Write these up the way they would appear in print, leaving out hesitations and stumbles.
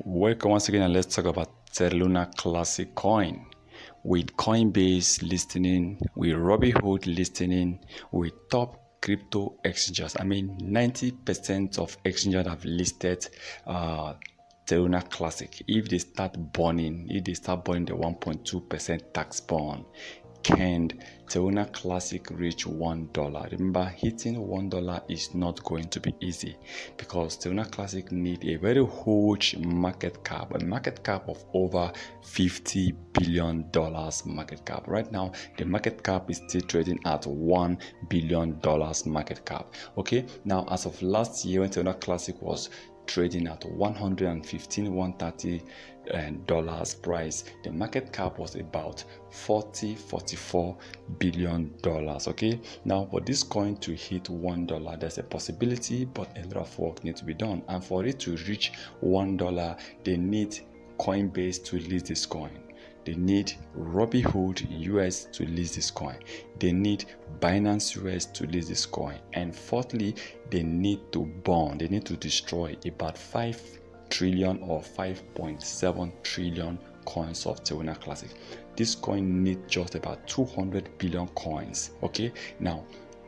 Welcome once again, and let's talk about Terra Classic Coin. With Coinbase listening, with Robinhood listening, with top crypto exchanges. 90% of exchanges have listed Terra Classic. If they start burning the 1.2% tax burn, can Terra Classic reach $1? Remember, hitting $1 is not going to be easy because Terra Classic need a very huge market cap, a market cap of over $50 billion market cap. Right now, the market cap is still trading at $1 billion market cap. Okay, now as of last year, when Terra Classic was trading at $130 price, the market cap was about $44 billion. Okay, now for this coin to hit $1, there's a possibility, but a lot of work needs to be done, and for it to reach $1, they need Coinbase to list this coin. They need Robinhood US to list this coin. They need Binance US to list this coin. And fourthly, they need to burn, they need to destroy about 5 trillion or 5.7 trillion coins of Terra Classic. This coin needs just about 200 billion coins. Okay, now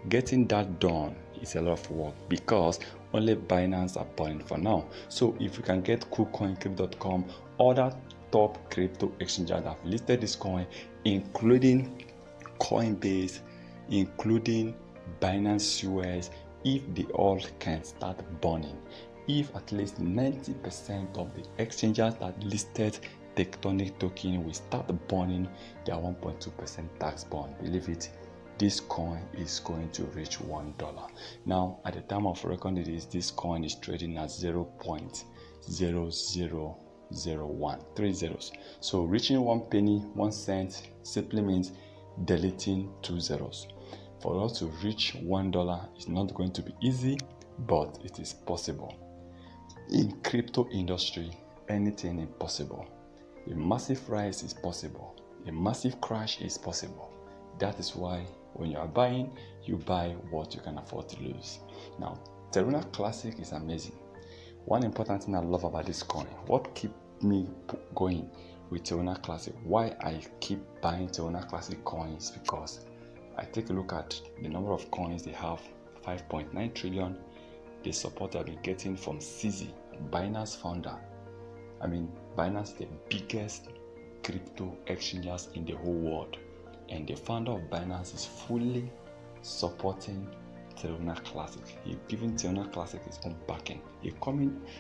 getting that done is a lot of work because only Binance are burning for now. So if you can get Kucoin, Crypto.com, other top crypto exchanges that have listed this coin, including Coinbase, including Binance US, if they all can start burning, if at least 90% of the exchanges that listed Tectonic token will start burning their 1.2% tax burn, believe it, this coin is going to reach $1. Now, at the time of recording this coin is trading at 0.0001, 3 zeros. So reaching 1 penny, 1 cent simply means deleting 2 zeros. For us to reach $1 is not going to be easy, but it is possible. In crypto industry, anything is possible. A massive rise is possible. A massive crash is possible. That is why when you are buying, you buy what you can afford to lose. Now, Terra Classic is amazing. One important thing I love about this coin, what keeps me going with Terra Classic, why I keep buying Terra Classic coins, because I take a look at the number of coins they have, 5.9 trillion. The support I've been getting from CZ, Binance founder. Binance is the biggest crypto exchanges in the whole world, and the founder of Binance is fully supporting Terra Classic. He's giving Terra Classic his own backing. He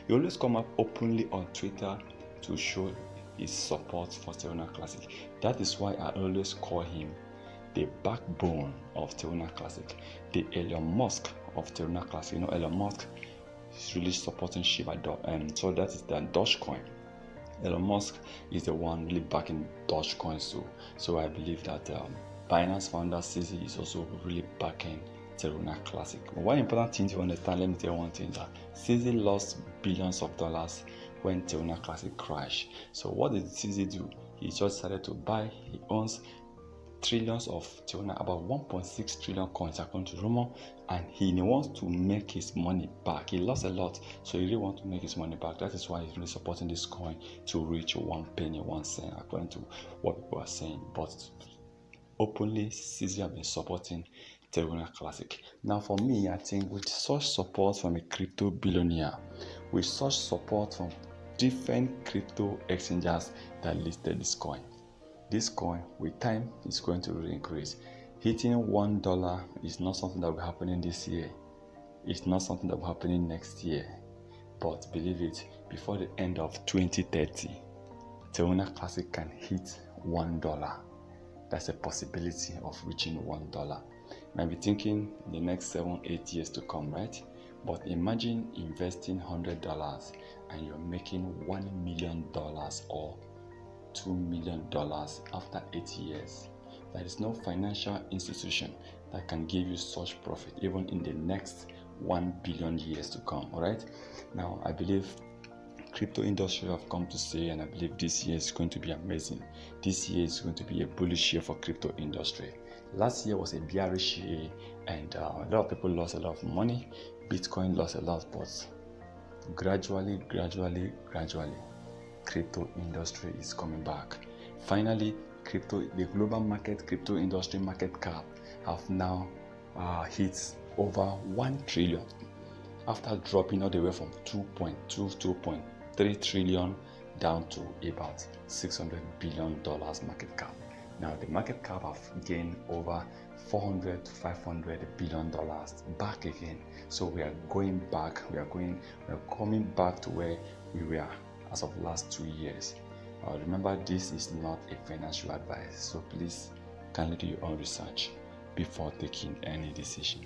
always come up openly on Twitter to show his support for Terra Classic. That is why I always call him the backbone of Terra Classic, the Elon Musk of Terra Classic. Elon Musk is really supporting Shiba, so that is the Dogecoin. Elon Musk is the one really backing Dogecoin. So I believe that Binance founder CZ is also really backing Terra Classic. One important thing to understand, let me tell you one thing, that CZ lost billions of dollars when Terra Classic crashed. So what did CZ do? He just started to buy. He owns trillions of Terra, about 1.6 trillion coins according to rumor, and he wants to make his money back. He lost a lot, so he really wants to make his money back. That is why he's really supporting this coin to reach 1 penny, 1 cent, according to what people are saying. But openly, CZ have been supporting Terra Classic. Now, for me, I think with such support from a crypto billionaire, with such support from different crypto exchanges that listed this coin with time is going to really increase. Hitting $1 is not something that will happen this year. It's not something that will happen next year. But believe it, before the end of 2030, Terra Classic can hit $1. That's a possibility of reaching $1. You might be thinking the next 7-8 years to come, right? But imagine investing $100 and you're making $1 million or $2 million after 8 years. There is no financial institution that can give you such profit even in the next 1 billion years to come. All right, now I believe crypto industry have come to stay, and I believe this year is going to be amazing. This year is going to be a bullish year for crypto industry. Last year was a bearish year, and a lot of people lost a lot of money. Bitcoin lost a lot, but gradually, crypto industry is coming back. Finally, the global crypto industry market cap have now hit over 1 trillion after dropping all the way from 2.3 trillion down to about $600 billion market cap. Now the market cap have gained over $400 to $500 billion back again. So we are going back. We are coming back to where we were as of last 2 years. Remember, this is not a financial advice, so please kindly do your own research before taking any decision.